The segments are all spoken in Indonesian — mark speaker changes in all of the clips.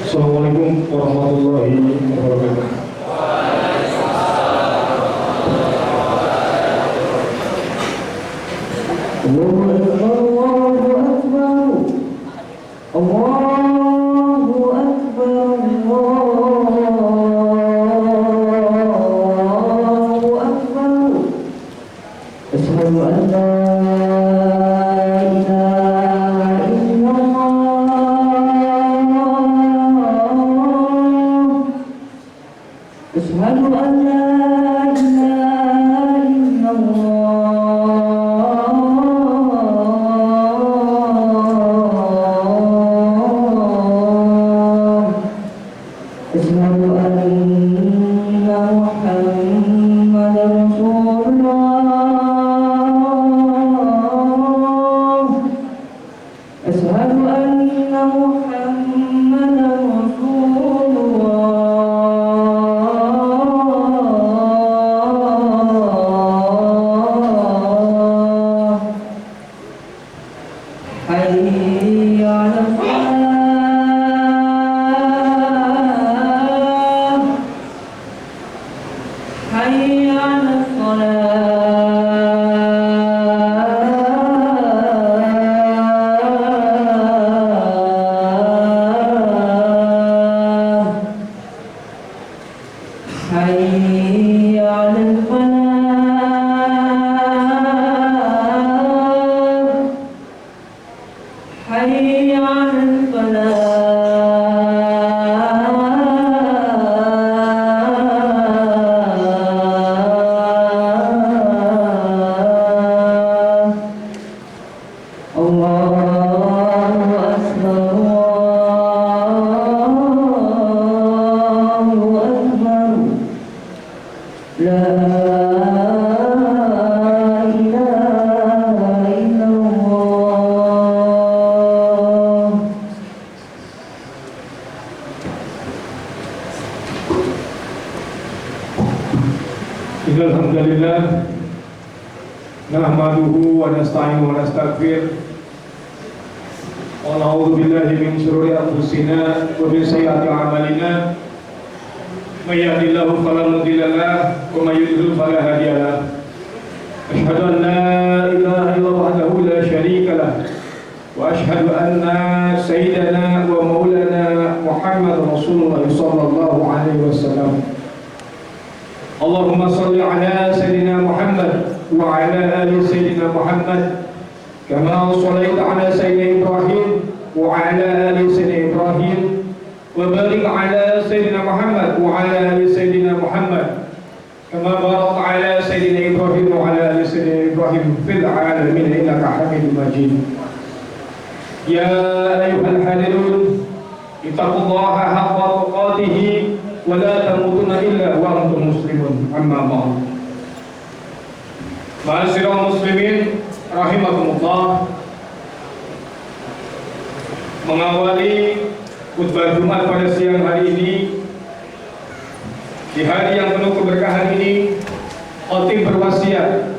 Speaker 1: Assalamualaikum warahmatullahi wabarakatuh. Alhamdulillah nahmaduhu wa nasta'inuhu wa nastaghfir wa na'udzu billahi min shururi anfusina wa min sayyiati a'malina may yahdihillahu fala mudilla lahu wa may yudlil fala hadiya lahu asyhadu an la ilaha illallah wahdahu la syarika lahu wa asyhadu anna sayyidana wa maulana Muhammadar Rasulullah sallallahu alaihi wasallam. Allahumma salli ala Sayyidina Muhammad wa ala ali Sayyidina Muhammad kama sallaita ala Sayyidina Ibrahim wa ala ali Sayyidina Ibrahim wa barik ala Sayyidina Muhammad wa ala ali Sayyidina Muhammad kama barakta ala Sayyidina Ibrahim wa ala ali Sayyidina Ibrahim fil alamin innaka Hamidum Majid. Ya ayyuhal hadirun ittaqullaha haqqa tuqatih wa la tamutunna illa wa antum muslimun. Amma ba'd. Ma'asyiral muslimin rahimakumullah. Mengawali khutbah Jumat pada siang hari ini, di hari yang penuh keberkahan ini, khatib berwasiat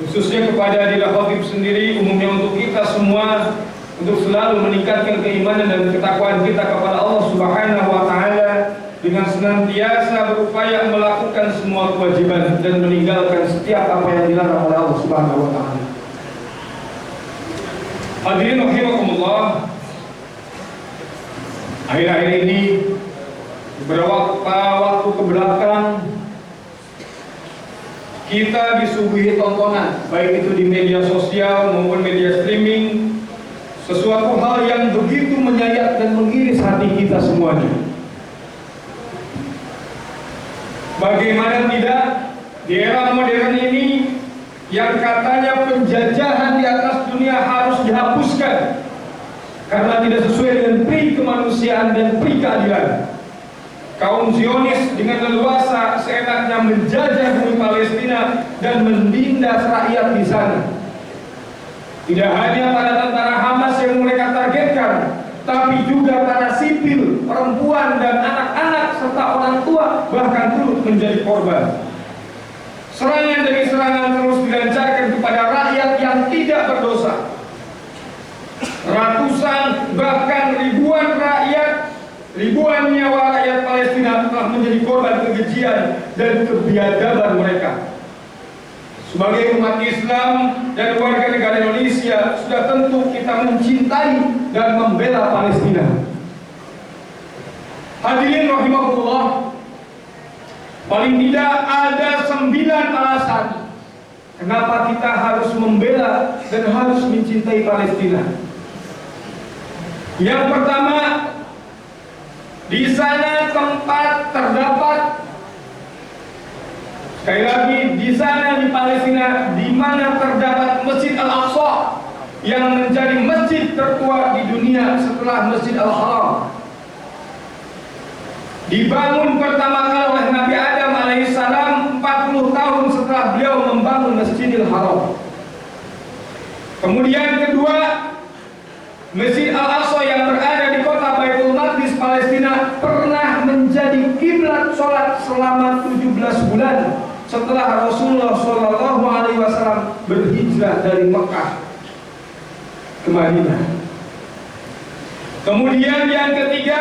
Speaker 1: khususnya kepada diri khatib sendiri, umumnya untuk kita semua, untuk selalu meningkatkan keimanan dan ketakwaan kita kepada Allah Subhanahu wa taala dengan senantiasa berupaya melakukan semua kewajiban dan meninggalkan setiap apa yang dilarang oleh Allah Subhanahu wa taala. Hadirin rahimakumullah, akhir-akhir ini beberapa waktu kebelakang kita disuguhi tontonan, baik itu di media sosial maupun media streaming, sesuatu hal yang begitu menyayat dan mengiris hati kita semuanya. Bagaimana tidak, di era modern ini yang katanya penjajahan di atas dunia harus dihapuskan karena tidak sesuai dengan pri kemanusiaan dan pri keadilan. Kaum Zionis dengan leluasa seenaknya menjajah bumi Palestina dan menindas rakyat di sana. Tidak hanya para tentara Hamas yang mereka targetkan, tapi juga para sipil, perempuan dan anak-anak serta orang tua bahkan turut menjadi korban. Serangan demi serangan terus dilancarkan kepada rakyat yang tidak berdosa. Ratusan bahkan ribuan rakyat kesucian dan kebiadaban mereka. Sebagai umat Islam dan warga negara Indonesia, sudah tentu kita mencintai dan membela Palestina. Hadirin rahimakumullah, paling tidak ada 9 alasan kenapa kita harus membela dan harus mencintai Palestina. Yang pertama, di sana tempat terdapat, sekali lagi, di sana di Palestina, di mana terdapat Masjid Al-Aqsa yang menjadi masjid tertua di dunia setelah Masjid Al-Haram. Dibangun pertama kali oleh Nabi Adam alaihissalam 40 tahun setelah beliau membangun Masjidil Haram. Kemudian kedua, Masjid Al-Aqsa yang berada di kota Baitul Maqdis Palestina pernah menjadi kiblat sholat selama 17 bulan setelah Rasulullah SAW berhijrah dari Mekah ke Madinah. Kemudian yang ketiga,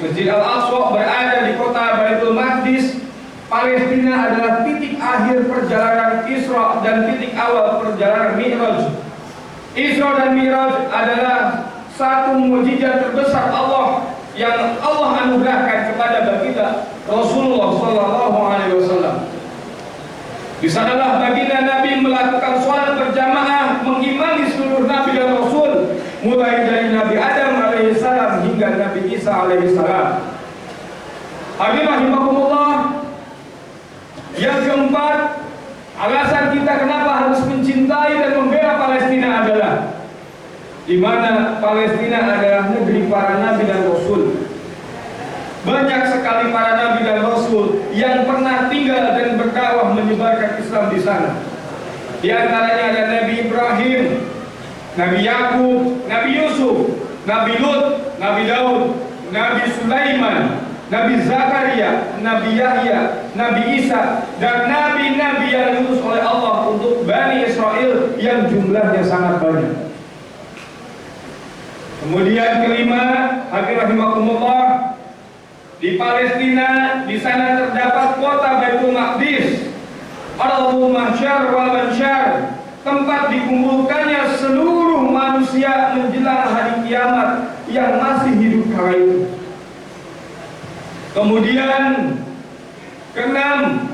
Speaker 1: Masjid Al-Aqsa berada di kota Baitul Maqdis Palestina adalah titik akhir perjalanan Isra dan titik awal perjalanan Mi'raj. Isra dan Mi'raj adalah satu mukjizat terbesar Allah yang Allah anugerahkan kepada baginda Rasulullah SAW. Di sanalah baginda Nabi melakukan sholat berjamaah, mengimani seluruh Nabi dan Rasul, mulai dari Nabi Adam alaihissalam hingga Nabi Isa alaihissalam. Hadirin rahimakumullah, yang keempat, alasan kita kenapa harus mencintai dan membela Palestina adalah di mana Palestina adalah negeri para Nabi dan Rasul. Banyak sekali para Nabi dan Rasul yang pernah tinggal dan berdakwah menyebarkan Islam di sana. Di antaranya ada Nabi Ibrahim, Nabi Yakub, Nabi Yusuf, Nabi Lut, Nabi Daud, Nabi Sulaiman, Nabi Zakaria, Nabi Yahya, Nabi Isa, dan nabi-nabi yang diutus oleh Allah untuk Bani Israel yang jumlahnya sangat banyak. Kemudian kelima, hadirin rahimakumullah, di Palestina, di sana terdapat kota Baitul Maqdis, Ardhul Mahsyar wal Mansyar, tempat dikumpulkannya seluruh manusia menjelang hari kiamat yang masih hidup kala itu. Kemudian keenam,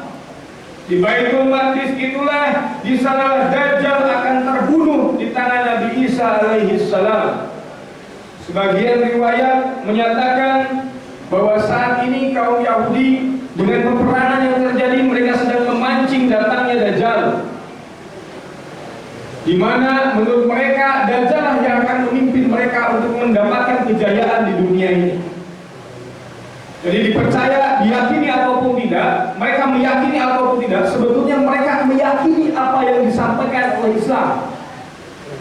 Speaker 1: di Baitul Maqdis itulah di sana Dajjal akan terbunuh di tangan Nabi Isa alaihissalam. Sebagian riwayat menyatakan bahwa saat ini kaum Yahudi dengan peperangan yang terjadi, mereka sedang memancing datangnya Dajjal, di mana menurut mereka Dajjal lah yang akan memimpin mereka untuk mendapatkan kejayaan di dunia ini. Jadi dipercaya, diyakini ataupun tidak, mereka meyakini ataupun tidak, sebetulnya mereka meyakini apa yang disampaikan oleh Islam.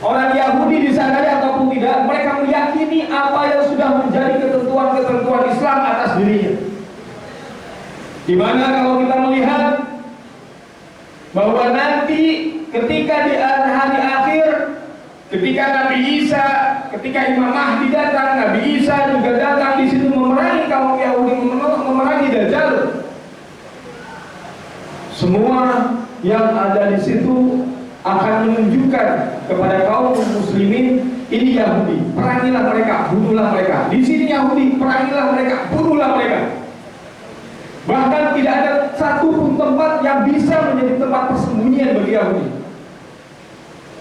Speaker 1: Orang Yahudi disadari ataupun tidak, mereka meyakini apa yang sudah menjadi ketentuan-ketentuan Islam atas dirinya. Di mana kalau kita melihat bahwa nanti ketika di hari akhir, ketika Nabi Isa, ketika Imam Mahdi datang, Nabi Isa juga datang di situ memerangi kaum Yahudi, memerangi Dajjal. Semua yang ada di situ akan menunjukkan kepada kaum muslimin, ini Yahudi, perangilah mereka, bunuhlah mereka. Di sini Yahudi, perangilah mereka, bunuhlah mereka. Bahkan tidak ada satupun tempat yang bisa menjadi tempat persembunyian bagi Yahudi,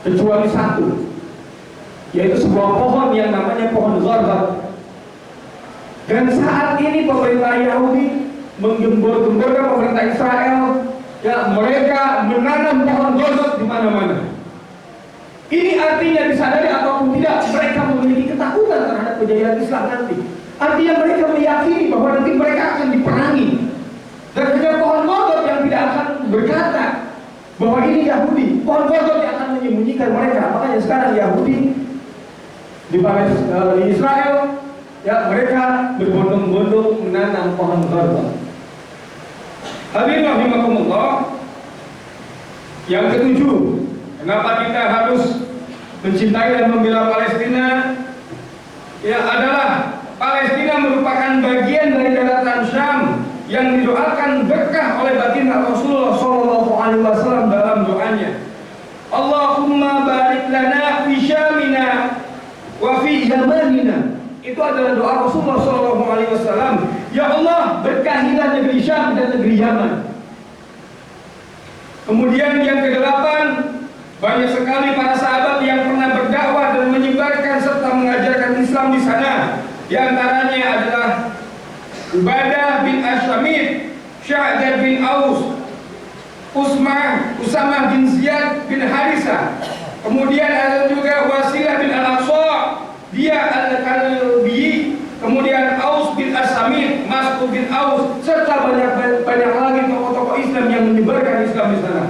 Speaker 1: kecuali satu, yaitu sebuah pohon yang namanya pohon Zarqat. Dan saat ini pemerintah Yahudi menggembor-gemborkan pemerintah Israel, ya, mereka menanam pohon Zarqat di mana-mana. Ini artinya disadari ataupun tidak, mereka memiliki ketakutan terhadap kejayaan Islam nanti. Artinya mereka meyakini bahwa nanti mereka akan diperangi. Dan hanya pohon Zarqat yang tidak akan berkata bahwa ini Yahudi. Pohon Zarqat yang akan menyembunyikan mereka. Makanya sekarang Yahudi di Israel, ya, mereka berbondong-bondong menanam pohon Zarqat. Hadirin rahimakumullah, yang ketujuh, kenapa kita harus mencintai dan membela Palestina? Ya, adalah Palestina merupakan bagian dari daratan Syam yang didoakan ingat Rasulullah SAW dalam doanya, Allahumma barik lana fi syamina wa fi yamanina. Itu adalah doa Rasulullah SAW. Ya Allah, berkahilah negeri Syam dan negeri Yaman. Kemudian yang kedelapan, banyak sekali para sahabat yang pernah berdakwah dan menyebarkan serta mengajarkan Islam di sana. Di antaranya adalah Ubadah bin Asyamid, Sya'dad bin Aus, Usamah bin Ziyad bin Harisa. Kemudian ada juga Wasilah bin Al-Aqsa, dia Al-Kalbi. Kemudian Aus bin Asamid, Mas'ud bin Aus, serta banyak lagi tokoh-tokoh Islam yang menyebarkan Islam di sana.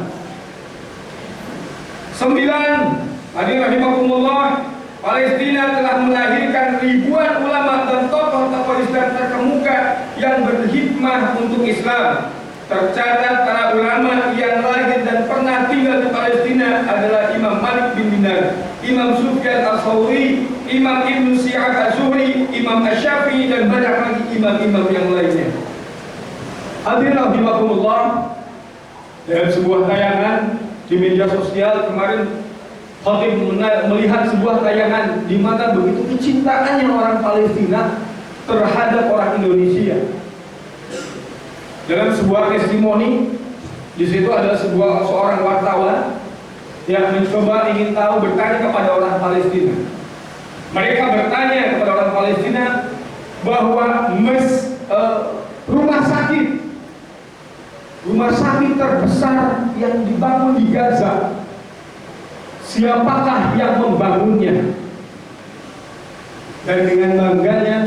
Speaker 1: 9. Hadirin rahimakumullah, Palestina telah melahirkan ribuan ulama dan tokoh-tokoh Islam terkemuka yang berhikmah untuk Islam. Tercatat para ulama yang lahir dan pernah tinggal di Palestina adalah Imam Malik bin Dinar, Imam Sufyan al-Thawri, Imam Ibnu Syihab az-Zuhri, Imam Asy-Syafi'i, dan banyak lagi imam-imam yang lainnya. Hadirin rahimakumullah, dalam sebuah tayangan di media sosial kemarin, Khatib melihat sebuah tayangan di mana begitu kecintaannya orang Palestina terhadap orang Indonesia. Dalam sebuah testimoni, di situ ada seorang wartawan yang mencoba ingin tahu, bertanya kepada orang Palestina. Mereka bertanya kepada orang Palestina bahwa rumah sakit terbesar yang dibangun di Gaza, siapakah yang membangunnya? Dan dengan bangganya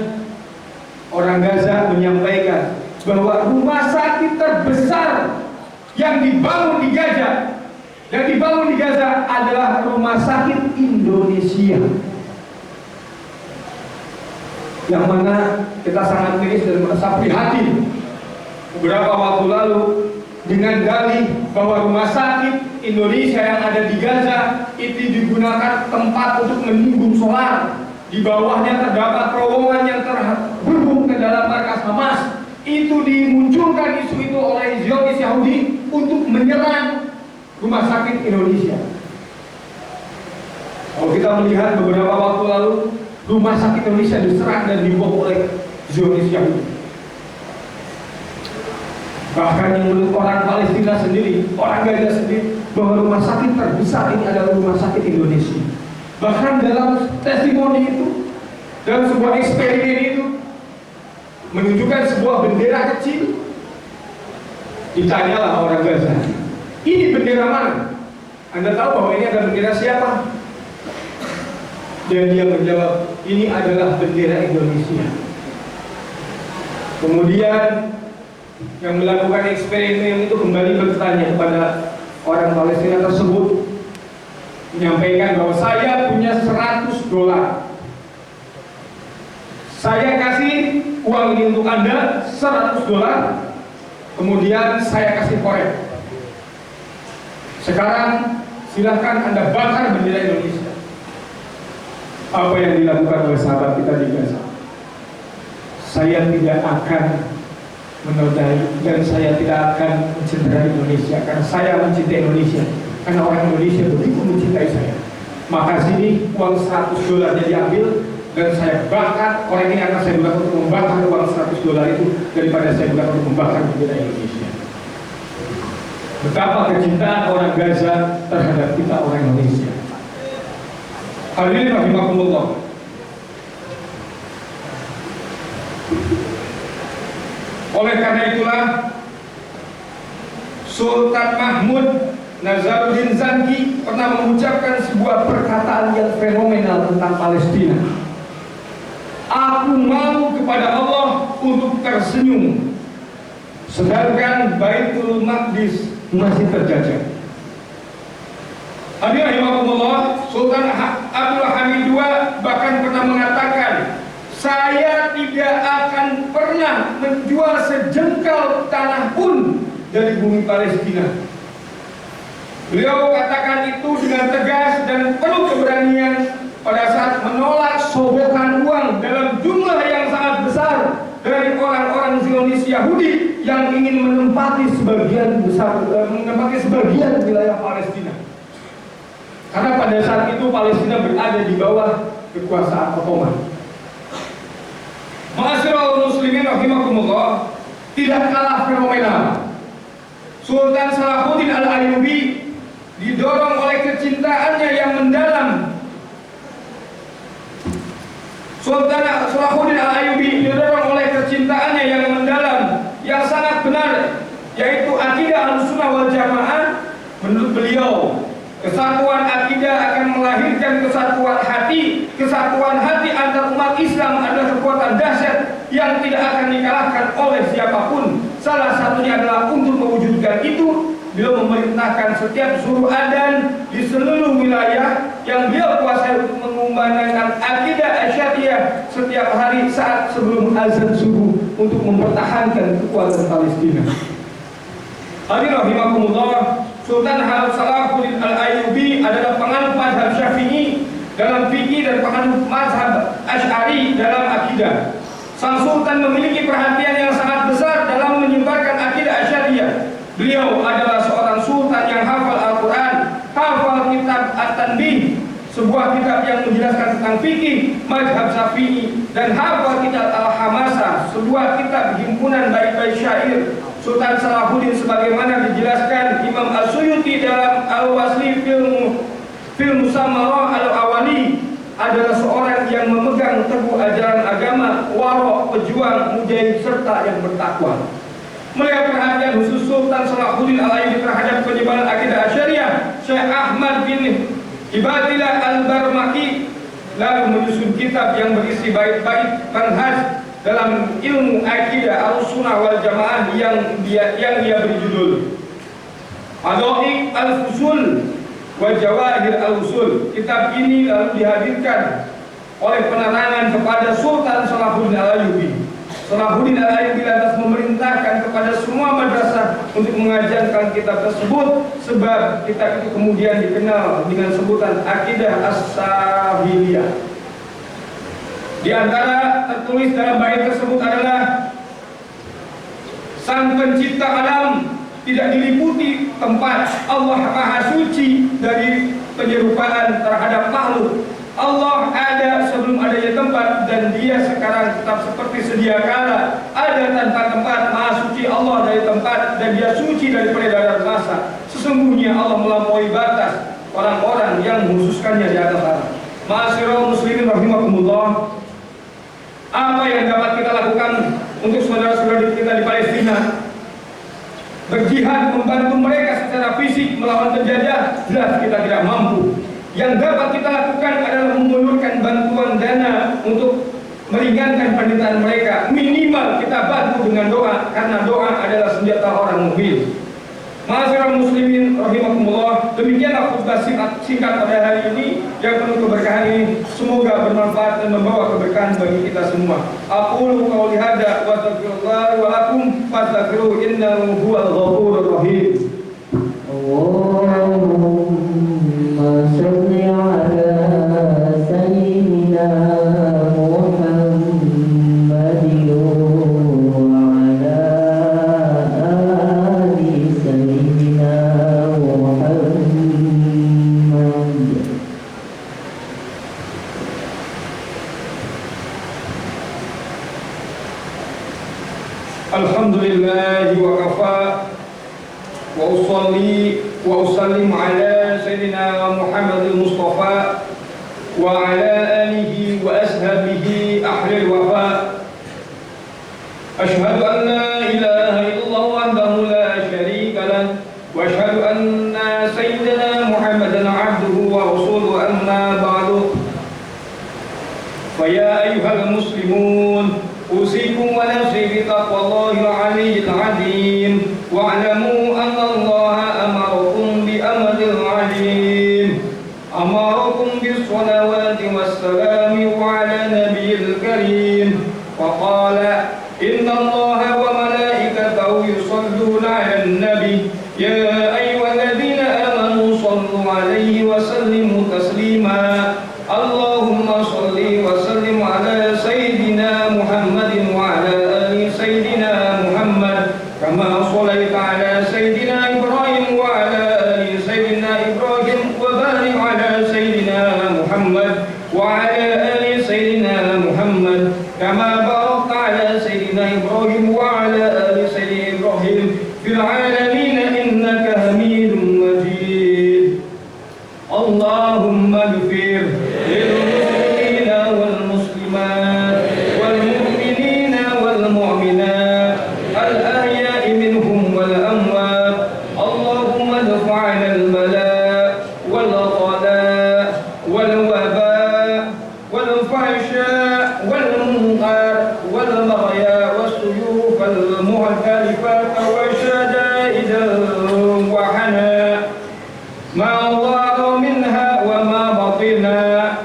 Speaker 1: orang Gaza menyampaikan bahwa rumah sakit terbesar yang dibangun di Gaza adalah rumah sakit Indonesia, yang mana kita sangat miris dan merasa prihatin beberapa waktu lalu dengan dalih bahwa rumah sakit Indonesia yang ada di Gaza itu digunakan tempat untuk menimbun solar. Di bawahnya terdapat terowongan yang terhubung ke dalam markas Hamas. Itu dimunculkan isu itu oleh Zionis Yahudi untuk menyerang rumah sakit Indonesia. Kalau kita melihat beberapa waktu lalu, rumah sakit Indonesia diserang dan dibom oleh Zionis Yahudi. Bahkan yang menurut orang Palestina sendiri, orang Gaza sendiri, bahwa rumah sakit terbesar ini adalah rumah sakit Indonesia. Bahkan dalam testimoni itu, dalam sebuah eksperimen itu, menunjukkan sebuah bendera kecil. Ditanyalah orang Gaza, ini bendera mana? Anda tahu bahwa ini adalah bendera siapa? Dan dia menjawab, ini adalah bendera Indonesia. Kemudian yang melakukan eksperimen itu kembali bertanya kepada orang Palestina tersebut, menyampaikan bahwa saya punya $100. Saya kasih uang ini untuk Anda, $100. Kemudian saya kasih korek. Sekarang silahkan Anda bakar bendera Indonesia. Apa yang dilakukan oleh sahabat kita di Gaza? Saya tidak akan menodai dan saya tidak akan mencederai Indonesia, karena saya mencintai Indonesia, karena orang Indonesia begitu mencintai saya. Maka sini uang $100 diambil dan saya bakar korek ini, akan saya gunakan untuk membakar uang $100 itu daripada saya gunakan untuk membakar bendera Indonesia. Betapa kecintaan orang Gaza terhadap kita orang Indonesia. Hadirin rahimakumullah. Oleh karena itulah Sultan Mahmud Nazaruddin Zanki pernah mengucapkan sebuah perkataan yang fenomenal tentang Palestina. Aku mau kepada Allah untuk tersenyum, sedangkan Baitul Maqdis masih terjajah. Hadirin rahimakumullah, Sultan Abdul Hamid II bahkan pernah mengatakan, saya tidak akan pernah menjual sejengkal tanah pun dari bumi Palestina. Beliau katakan itu dengan tegas dan penuh keberanian pada saat menolak sogokan uang dalam jumlah yang sangat besar dari orang-orang Zionis Yahudi yang ingin menempati sebagian wilayah Palestina. Karena pada saat itu Palestina berada di bawah kekuasaan Ottoman. Ma'asyiral muslimin rahimakumullah, tidak kalah fenomenal, Sultan Salahuddin Al-Ayyubi didorong oleh kecintaannya yang mendalam. Sultan Salahuddin Al-Ayyubi didorong oleh kecintaannya yang mendalam, yang sangat benar, yaitu akidah Ahlussunnah wal Jamaah. Menurut beliau, kesatuan akidah akan melahirkan kesatuan hati. Kesatuan hati antar umat Islam adalah kekuatan dahsyat yang tidak akan dikalahkan oleh siapapun. Salah satunya adalah untuk mewujudkan itu, beliau memerintahkan setiap suruh adzan di seluruh wilayah yang beliau kuasai untuk mengumandangkan akidah Asy'ariyah setiap hari saat sebelum azan subuh untuk mempertahankan kekuatan Palestina. Hadirin rahimakumullah, Sultan Salahuddin Al-Ayyubi adalah penganut mazhab Syafi'i dalam fikih dan penganut mazhab Asy'ari dalam akidah. Sang Sultan memiliki perhatian yang sangat besar dalam menyebarkan akidah Asy'ariyah. Beliau adalah seorang sultan yang hafal Al-Quran, hafal kitab At-Tanbih, sebuah kitab yang menjelaskan tentang fikih mazhab Syafi'i, dan hafal kitab Al-Hamasah, sebuah kitab himpunan bait-bait syair Sultan Salahuddin sebagaimana dijelaskan Imam As-Suyuti dalam Al-Wasli fil Musamarah Al-Awali, adalah seorang yang memegang teguh ajaran agama, warok, pejuang, mujahid, serta yang bertakwa. Melihat perhatian khusus Sultan Salahuddin Al-Ayyubi terhadap penyebaran akidah Asy'ariyah, Syekh Ahmad bin Ibadillah Al-Barmaki lalu menyusun kitab yang berisi bait-bait manhaj dalam ilmu akidah Ahlussunnah wal Jamaah yang dia beri judul Adha'iq Al-Fusul wa Jawahir Al-Usul. Kitab ini lalu dihadirkan oleh penerangan kepada Sultan Salahuddin Al-Ayyubi. Salahuddin Al-Ayyubi lantas memerintahkan kepada semua madrasah untuk mengajarkan kitab tersebut, sebab kitab itu kemudian dikenal dengan sebutan Akidah As-Sahiliyah. Di antara tertulis dalam bait tersebut adalah Sang Pencipta alam tidak diliputi tempat. Allah Maha Suci dari penyerupaan terhadap makhluk. Allah ada sebelum adanya tempat, dan Dia sekarang tetap seperti sedia kala. Ada tanpa tempat. Maha Suci Allah dari tempat, dan Dia suci dari peredaran masa. Sesungguhnya Allah melampaui batas orang-orang yang menghususkannya di atas tanah. Ma'asyiral muslimin rahimakumullah, apa yang dapat kita lakukan untuk saudara-saudara kita di Palestina? Berjihad membantu mereka secara fisik melawan penjajah, jelas kita tidak mampu. Yang dapat kita lakukan adalah mengelurkan bantuan dana untuk meringankan penderitaan mereka. Minimal kita bantu dengan doa, karena doa adalah senjata orang mukmin. Ma'asyiral muslimin rahimakumullah, demikianlah khutbah singkat pada hari ini yang penuh keberkahan ini. Semoga bermanfaat dan membawa keberkahan bagi kita semua. Aqulu qouli hadza wa astaghfirullah wa lakum fastaghfiruhu innahu huwal ghafurur rahim.
Speaker 2: Allahumma shalli ala sayyidina Muhammadin wa ala ali sayyidina Muhammad.
Speaker 1: Alhamdulillah wa kafa wa usalli wa usallim ala sayyidina Muhammadil Mustafa wa ala alihi wa ashabihi ahlil wafa. Ashhadu an la ilaha illallah wahdahu la syarika lah, wa ashhadu anna sayyidina Muhammadan abduhu wa rasuluhu, amma ba'du. Fa ya ayyuhal muslimun, usikum wa nafsi bi taqwallahi al-'aliyyil 'azim, wa'lamu anna Allaha amarakum bi amrin 'azim, amarakum bis salawati was salami 'ala nabiyil karim, wa qala inna Allaha wa malaikatahu yusalluna 'alan nabi, ya ayyuhalladzina amanu sallu 'alaihi wa sallimu taslima. Allahumma salli wa sallim ala sayyidina Muhammadin wa ala ali sayyidina Muhammad كما باركت على سيدنا إبراهيم وعلى آل سيدنا إبراهيم في العالمين إنك حميد مجيد. اللهم اغفر للمسلمين والمسلمات والمؤمنين والمؤمنات الأحياء منهم والأموات. اللهم ادفع عنا البلاء والغلاء والوباء والفحشاء والمنكر والبغي والسيوف المختلفة والشدائد وحنا ما ظهر منها وما بطن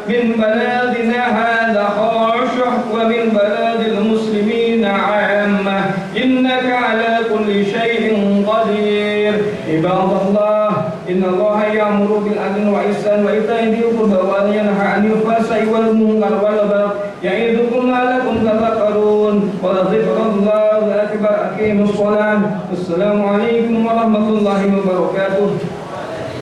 Speaker 1: من بلادنا هذا خاشع ومن بلاد المسلمين عامة إنك على كل شيء قدير. عباد الله إن الله يأمر بالعدل والإحسان وإيتاء ذي القربى وينهى عن الفحشاء والمنكر والبغي يعظكم لعلكم تذكرون. ولذكر الله أكبر. أقيموا الصلاة. السلام عليكم ورحمة الله وبركاته.